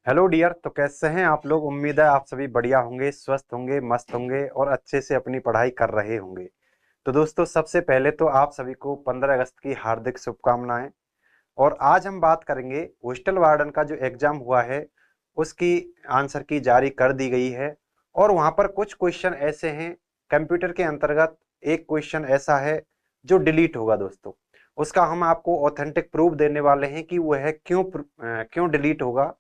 Hello dear. तो कैसे हैं आप लोग? उम्मीद है आप सभी बढ़िया होंगे, स्वस्थ होंगे, मस्त होंगे और अच्छे से अपनी पढ़ाई कर रहे होंगे। तो दोस्तों, सबसे पहले तो आप सभी को 15 अगस्त की हार्दिक शुभकामनाएं। और आज हम बात करेंगे हॉस्टल वार्डन का जो एग्जाम हुआ है उसकी आंसर की जारी कर दी गई है। और वहां पर कुछ क्वेश्चन ऐसे हैं कंप्यूटर के अंतर्गत। एक क्वेश्चन ऐसा है जो डिलीट होगा दोस्तों। उसका हम आपको ऑथेंटिक प्रूफ देने वाले हैं कि वो है क्यों डिलीट होगा।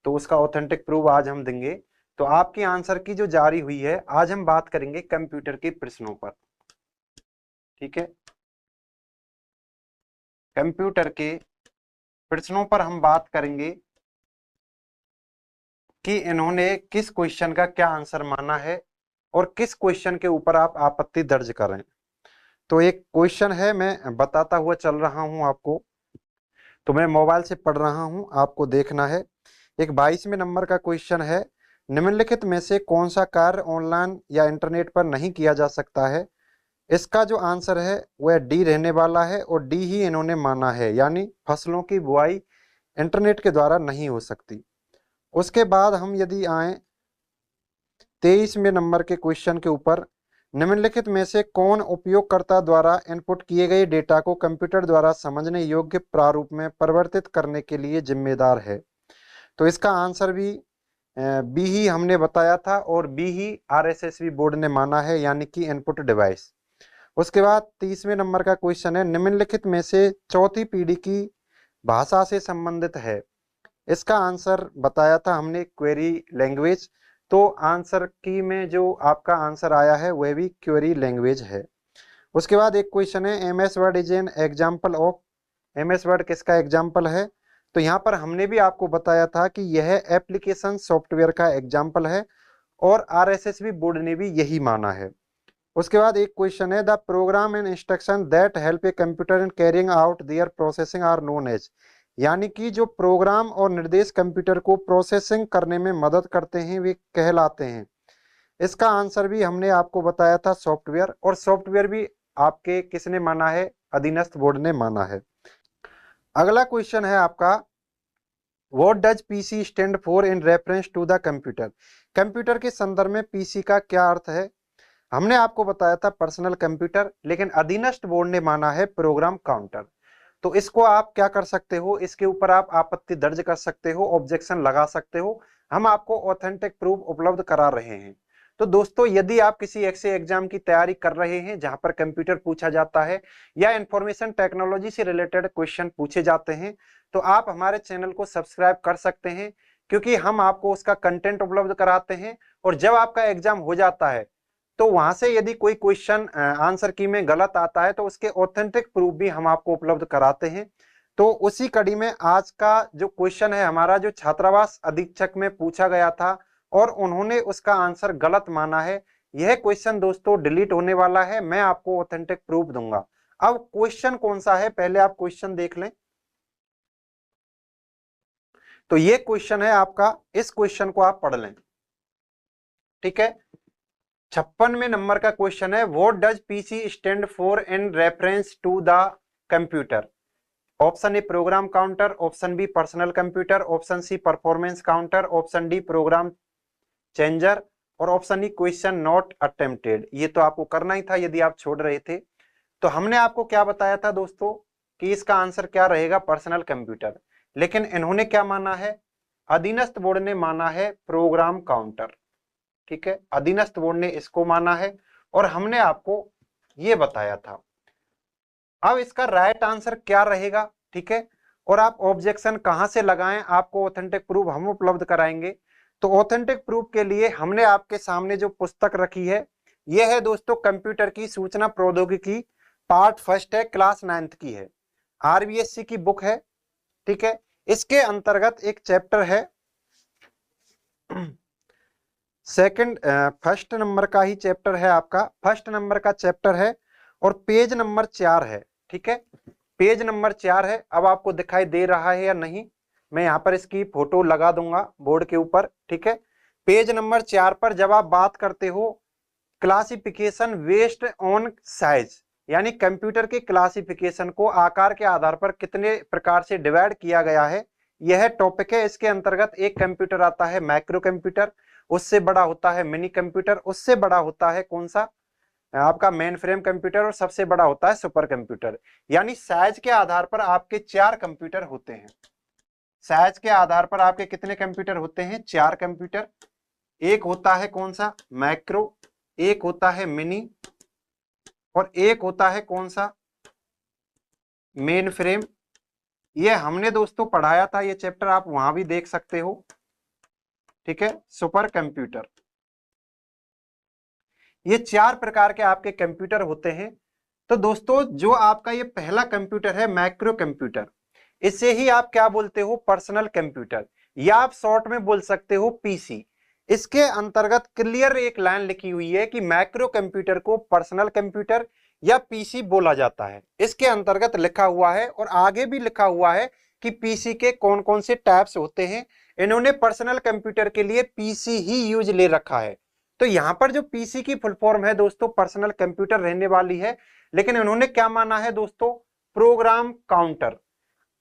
तो उसका ऑथेंटिक प्रूफ आज हम देंगे। तो आपकी आंसर की जो जारी हुई है, आज हम बात करेंगे कंप्यूटर के प्रश्नों पर। ठीक है, कंप्यूटर के प्रश्नों पर हम बात करेंगे कि इन्होंने किस क्वेश्चन का क्या आंसर माना है और किस क्वेश्चन के ऊपर आप आपत्ति दर्ज करें। तो एक क्वेश्चन है, मैं बताता हुआ चल रहा हूं आपको। तो मैं मोबाइल से पढ़ रहा हूं, आपको देखना है। एक 22वें नंबर का क्वेश्चन है। निम्नलिखित में से कौन सा कार्य ऑनलाइन या इंटरनेट पर नहीं किया जा सकता है? इसका जो आंसर है वह डी रहने वाला है और डी ही इन्होंने माना है, यानी फसलों की बुआई इंटरनेट के द्वारा नहीं हो सकती। उसके बाद हम यदि आए 23वें नंबर के क्वेश्चन के ऊपर, निम्नलिखित में से कौन उपयोगकर्ता द्वारा इनपुट किए गए डेटा को कंप्यूटर द्वारा समझने योग्य प्रारूप में परिवर्तित करने के लिए जिम्मेदार है? तो इसका आंसर भी बी ही हमने बताया था और बी ही आरएसएसबी बोर्ड ने माना है, यानी कि इनपुट डिवाइस। उसके बाद 30वें नंबर का क्वेश्चन है, निम्नलिखित में से चौथी पीढ़ी की भाषा से संबंधित है? इसका आंसर बताया था हमने क्वेरी लैंग्वेज। तो आंसर की में जो आपका आंसर आया है वह भी क्वेरी लैंग्वेज है। उसके बाद एक क्वेश्चन है, M S Word is an example of? M S Word किसका एग्जाम्पल है? तो यहाँ पर हमने भी आपको बताया था कि यह एप्लीकेशन सॉफ्टवेयर का एग्जाम्पल है और आरएसएसबी बोर्ड ने भी यही माना है। उसके बाद एक क्वेश्चन है, the program and instruction that help a computer in carrying out their processing are known as? यानी कि जो प्रोग्राम और निर्देश कंप्यूटर को प्रोसेसिंग करने में मदद करते हैं वे कहलाते हैं। इसका आंसर भी हमने आपको बताया था सॉफ्टवेयर, और सॉफ्टवेयर भी आपके किसने माना है? अधीनस्थ बोर्ड ने माना है। अगला क्वेश्चन है आपका, what does PC stand for in reference to the computer? Computer के संदर्भ में पीसी का क्या अर्थ है? हमने आपको बताया था पर्सनल कंप्यूटर, लेकिन अधीनस्थ बोर्ड ने माना है प्रोग्राम काउंटर। तो इसको आप क्या कर सकते हो, इसके ऊपर आप आपत्ति दर्ज कर सकते हो, ऑब्जेक्शन लगा सकते हो। हम आपको ऑथेंटिक प्रूफ उपलब्ध करा रहे हैं। तो दोस्तों, यदि आप किसी ऐसे एग्जाम की तैयारी कर रहे हैं जहां पर कंप्यूटर पूछा जाता है या इंफॉर्मेशन टेक्नोलॉजी से रिलेटेड क्वेश्चन पूछे जाते हैं, तो आप हमारे चैनल को सब्सक्राइब कर सकते हैं, क्योंकि हम आपको उसका कंटेंट उपलब्ध कराते हैं। और जब आपका एग्जाम हो जाता है तो वहां से यदि कोई क्वेश्चन आंसर की में गलत आता है तो उसके ऑथेंटिक प्रूफ भी हम आपको उपलब्ध कराते हैं। तो उसी कड़ी में आज का जो क्वेश्चन है हमारा, जो छात्रावास अधीक्षक में पूछा गया था और उन्होंने उसका आंसर गलत माना है, यह क्वेश्चन दोस्तों डिलीट होने वाला है। मैं आपको ऑथेंटिक प्रूफ दूंगा। अब क्वेश्चन कौन सा है, पहले आप क्वेश्चन देख लें। तो ये क्वेश्चन है आपका, इस क्वेश्चन को आप पढ़ लें। ठीक है, 56वें नंबर का क्वेश्चन है, what does PC stand for in reference to the computer? Option A program counter, option B personal computer, option C performance counter, option D program changer और option E question not attempted. ये तो आपको करना ही था यदि आप छोड़ रहे थे। तो हमने आपको क्या बताया था दोस्तों कि इसका आंसर क्या रहेगा? Personal computer. लेकिन इन्होंने क्या माना है? अधीनस्थ बोर्ड ने माना है प्रोग्राम काउंटर। ठीक है, अधीनस्थ बोर्ड ने इसको माना है और हमने आपको ये बताया था। अब इसका राइट आंसर क्या रहेगा? ठीक है, और आप ऑब्जेक्शन कहां से लगाएं, आपको ऑथेंटिक प्रूफ हम उपलब्ध कराएंगे। तो ऑथेंटिक प्रूफ के लिए हमने आपके सामने जो पुस्तक रखी है, यह है दोस्तों कंप्यूटर की सूचना प्रौद्योगिकी, पार्ट फर्स्ट है, क्लास 9th की है, आरबीएससी की बुक है। ठीक है, इसके अंतर्गत एक चैप्टर है सेकंड, फर्स्ट नंबर का ही चैप्टर है आपका, फर्स्ट नंबर का चैप्टर है और पेज नंबर 4 है। ठीक है, पेज नंबर 4 है। अब आपको दिखाई दे रहा है या नहीं? मैं यहाँ पर इसकी फोटो लगा दूंगा बोर्ड के ऊपर। ठीक है, पेज नंबर 4 पर जब आप बात करते हो क्लासिफिकेशन बेस्ड ऑन साइज, यानी कंप्यूटर के क्लासिफिकेशन को आकार के आधार पर कितने प्रकार से डिवाइड किया गया है, यह टॉपिक है। इसके अंतर्गत एक कंप्यूटर आता है माइक्रो कंप्यूटर, उससे बड़ा होता है मिनी कंप्यूटर, उससे बड़ा होता है कौन सा, आपका मेन फ्रेम कंप्यूटर, और सबसे बड़ा होता है सुपर कंप्यूटर। यानी साइज के आधार पर आपके 4 कंप्यूटर होते हैं। साइज के आधार पर आपके कितने कंप्यूटर होते हैं, 4 कंप्यूटर। एक होता है कौन सा, मैक्रो, एक होता है मिनी, और एक होता है कौन सा, मेन फ्रेम। ये हमने दोस्तों पढ़ाया था, ये चैप्टर आप वहां भी देख सकते हो, ठीक है। सुपर कंप्यूटर, ये 4 प्रकार के आपके कंप्यूटर होते हैं। तो दोस्तों जो आपका ये पहला कंप्यूटर है माइक्रो कंप्यूटर, इसे ही आप क्या बोलते हो, पर्सनल कंप्यूटर, या आप शॉर्ट में बोल सकते हो पीसी। इसके अंतर्गत क्लियर एक लाइन लिखी हुई है कि माइक्रो कंप्यूटर को पर्सनल कंप्यूटर या पीसी बोला जाता है। इसके अंतर्गत लिखा हुआ है, और आगे भी लिखा हुआ है कि पीसी के कौन कौन से टाइप्स होते हैं। इन्होंने पर्सनल कंप्यूटर के लिए पीसी ही यूज ले रखा है। तो यहां पर जो पीसी की फुल फॉर्म है दोस्तों पर्सनल कंप्यूटर रहने वाली है, लेकिन इन्होंने क्या माना है दोस्तों, प्रोग्राम काउंटर।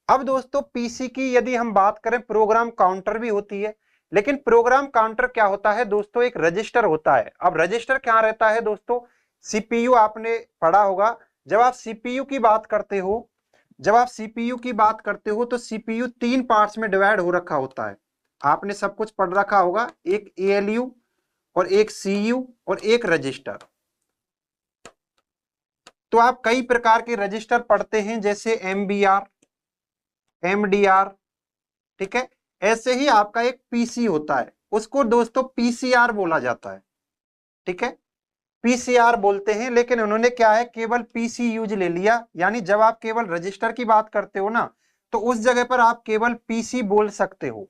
अब दोस्तों पीसी की यदि हम बात करें, प्रोग्राम काउंटर भी होती है, लेकिन प्रोग्राम काउंटर क्या होता है दोस्तों, एक रजिस्टर होता है। अब रजिस्टर क्या रहता है दोस्तों, सीपीयू आपने पढ़ा होगा। जब आप सीपीयू की बात करते हो, जब आप सीपीयू की बात करते हो तो सीपीयू 3 पार्ट्स में डिवाइड हो रखा होता है। आपने सब कुछ पढ़ रखा होगा, एक एएलयू और एक सीयू और एक रजिस्टर। तो आप कई प्रकार के रजिस्टर पढ़ते हैं, जैसे एमबीआर, एमडीआर, ठीक है। ऐसे ही आपका एक पीसी होता है, उसको दोस्तों पीसीआर बोला जाता है, ठीक है, पीसीआर बोलते हैं। लेकिन उन्होंने क्या है, केवल पीसी यूज ले लिया। यानी जब आप केवल रजिस्टर की बात करते हो ना, तो उस जगह पर आप केवल पीसी बोल सकते हो।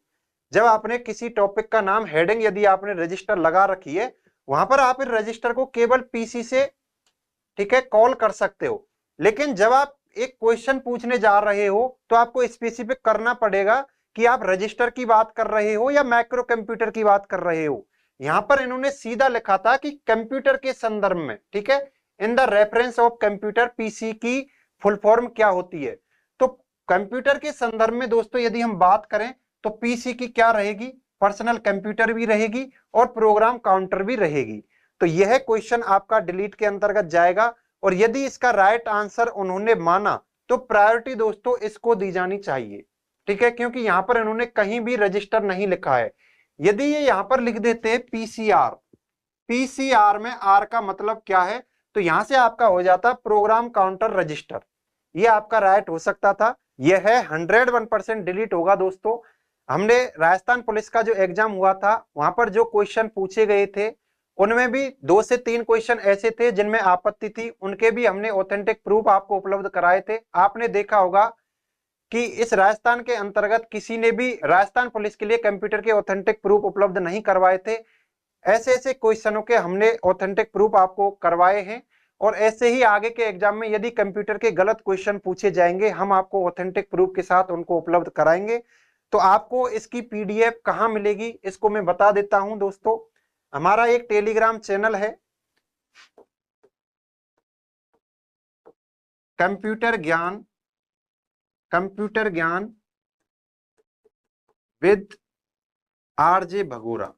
जब आपने किसी टॉपिक का नाम हेडिंग यदि आपने रजिस्टर लगा रखी है, वहां पर आप इस रजिस्टर को केवल पीसी से, ठीक है, कॉल कर सकते हो। लेकिन जब आप एक क्वेश्चन पूछने जा रहे हो तो आपको स्पेसिफिक करना पड़ेगा कि आप रजिस्टर की बात कर रहे हो या माइक्रो कंप्यूटर की बात कर रहे हो। यहां पर इन्होंने सीधा लिखा था कि कंप्यूटर के संदर्भ में, ठीक है, in the reference of computer, PC की फुल फॉर्म क्या होती है। तो कंप्यूटर के संदर्भ में दोस्तों यदि हम बात करें तो पीसी की क्या रहेगी, पर्सनल कंप्यूटर भी रहेगी और प्रोग्राम काउंटर भी रहेगी। तो यह क्वेश्चन आपका डिलीट के अंतर्गत जाएगा। और यदि इसका राइट आंसर उन्होंने माना तो प्रायोरिटी दोस्तों इसको दी जानी चाहिए, ठीक है, क्योंकि यहां पर इन्होंने कहीं भी रजिस्टर नहीं लिखा है। यदि ये यहां पर लिख देते हैं पीसीआर, पीसीआर में आर का मतलब क्या है, तो यहां से आपका हो जाता प्रोग्राम काउंटर रजिस्टर। ये आपका राइट हो सकता था। यह है 101% डिलीट होगा दोस्तों। हमने राजस्थान पुलिस का जो एग्जाम हुआ था वहां पर जो क्वेश्चन पूछे गए थे उनमें भी 2 से 3 क्वेश्चन ऐसे थे जिनमें आपत्ति थी, उनके भी हमने ऑथेंटिक प्रूफ आपको उपलब्ध कराए थे। आपने देखा होगा कि इस राजस्थान के अंतर्गत किसी ने भी राजस्थान पुलिस के लिए कंप्यूटर के ऑथेंटिक प्रूफ उपलब्ध नहीं करवाए थे। ऐसे ऐसे क्वेश्चनों के हमने ऑथेंटिक प्रूफ आपको करवाए हैं। और ऐसे ही आगे के एग्जाम में यदि कंप्यूटर के गलत क्वेश्चन पूछे जाएंगे, हम आपको ऑथेंटिक प्रूफ के साथ उनको उपलब्ध कराएंगे। तो आपको इसकी पीडीएफ कहाँ मिलेगी, इसको मैं बता देता हूं दोस्तों। हमारा एक टेलीग्राम चैनल है, कंप्यूटर ज्ञान, कंप्यूटर ज्ञान with RJ Bhagora,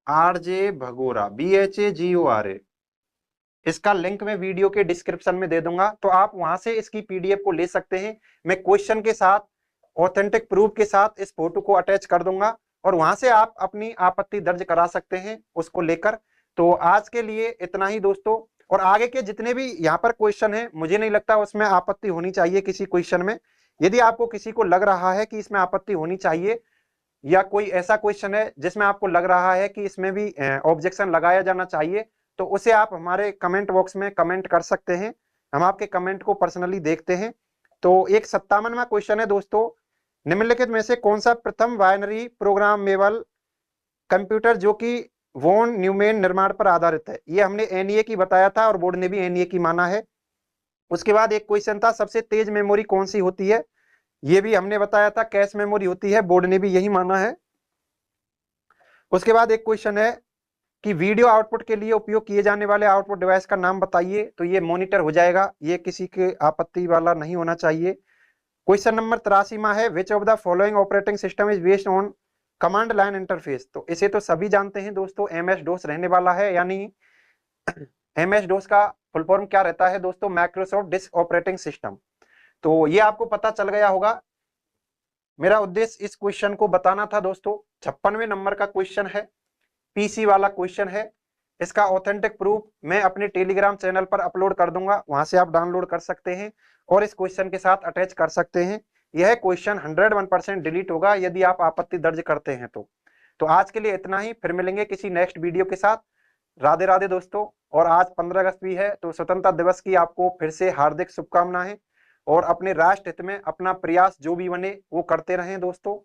RJ Bhagora, BHAGORA। इसका लिंक मैं वीडियो के डिस्क्रिप्शन में दे दूंगा, तो आप वहां से इसकी पीडीएफ को ले सकते हैं। मैं क्वेश्चन के साथ, ऑथेंटिक प्रूफ के साथ इस फोटो को अटैच कर दूंगा और वहां से आप अपनी आपत्ति दर्ज करा सकते हैं उसको लेकर। तो आज के लिए इतना ही दोस्तों। और आगे के जितने भी यहाँ पर क्वेश्चन है, मुझे नहीं लगता उसमें आपत्ति होनी चाहिए किसी क्वेश्चन में। यदि आपको किसी को लग रहा है कि इसमें आपत्ति होनी चाहिए, या कोई ऐसा क्वेश्चन है जिसमें आपको लग रहा है कि इसमें भी ऑब्जेक्शन लगाया जाना चाहिए, तो उसे आप हमारे कमेंट बॉक्स में कमेंट कर सकते हैं। हम आपके कमेंट को पर्सनली देखते हैं। तो एक 57वां क्वेश्चन है दोस्तों, निम्नलिखित में से कौन सा प्रथम बाइनरी प्रोग्रामेबल कंप्यूटर जो कि वॉन न्यूमैन निर्माण पर आधारित है। ये हमने एनईए की बताया था और बोर्ड ने भी एनईए की माना है। उसके बाद एक क्वेश्चन था सबसे तेज मेमोरी कौन सी होती है, ये भी हमने बताया था कैश मेमोरी होती है, बोर्ड ने भी यही माना है। उसके बाद एक क्वेश्चन है कि वीडियो आउटपुट के लिए उपयोग किए जाने वाले आउटपुट डिवाइस का नाम बताइए। तो ये मॉनिटर हो जाएगा, ये किसी के आपत्ति वाला नहीं होना चाहिए। क्वेश्चन नंबर 83 में है which of the following operating system is based on command line interface. तो इसे तो सभी जानते हैं दोस्तों, एमएस डोस रहने वाला है, यानी एमएस डोस का फुल फॉर्म क्या रहता है दोस्तों, माइक्रोसॉफ्ट डिस्क ऑपरेटिंग सिस्टम। तो ये आपको पता चल गया होगा। मेरा उद्देश्य इस क्वेश्चन को बताना था दोस्तों। 56वें नंबर का क्वेश्चन है, पीसी वाला क्वेश्चन है। इसका ऑथेंटिक प्रूफ मैं अपने टेलीग्राम चैनल पर अपलोड कर दूंगा, वहां से आप डाउनलोड कर सकते हैं और इस क्वेश्चन के साथ अटैच कर सकते हैं। यह क्वेश्चन 101% डिलीट होगा यदि आप आपत्ति दर्ज करते हैं तो आज के लिए इतना ही, फिर मिलेंगे किसी नेक्स्ट वीडियो के साथ। राधे राधे दोस्तों। और आज 15 अगस्त भी है, तो स्वतंत्रता दिवस की आपको फिर से हार्दिक शुभकामनाएं और अपने राष्ट्र हित में अपना प्रयास जो भी बने वो करते रहें दोस्तों।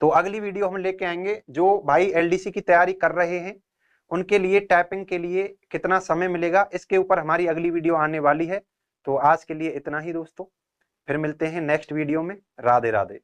तो अगली वीडियो हम लेके आएंगे जो भाई एलडीसी की तैयारी कर रहे हैं उनके लिए टाइपिंग के लिए कितना समय मिलेगा, इसके ऊपर हमारी अगली वीडियो आने वाली है। तो आज के लिए इतना ही दोस्तों, फिर मिलते हैं नेक्स्ट वीडियो में। राधे राधे।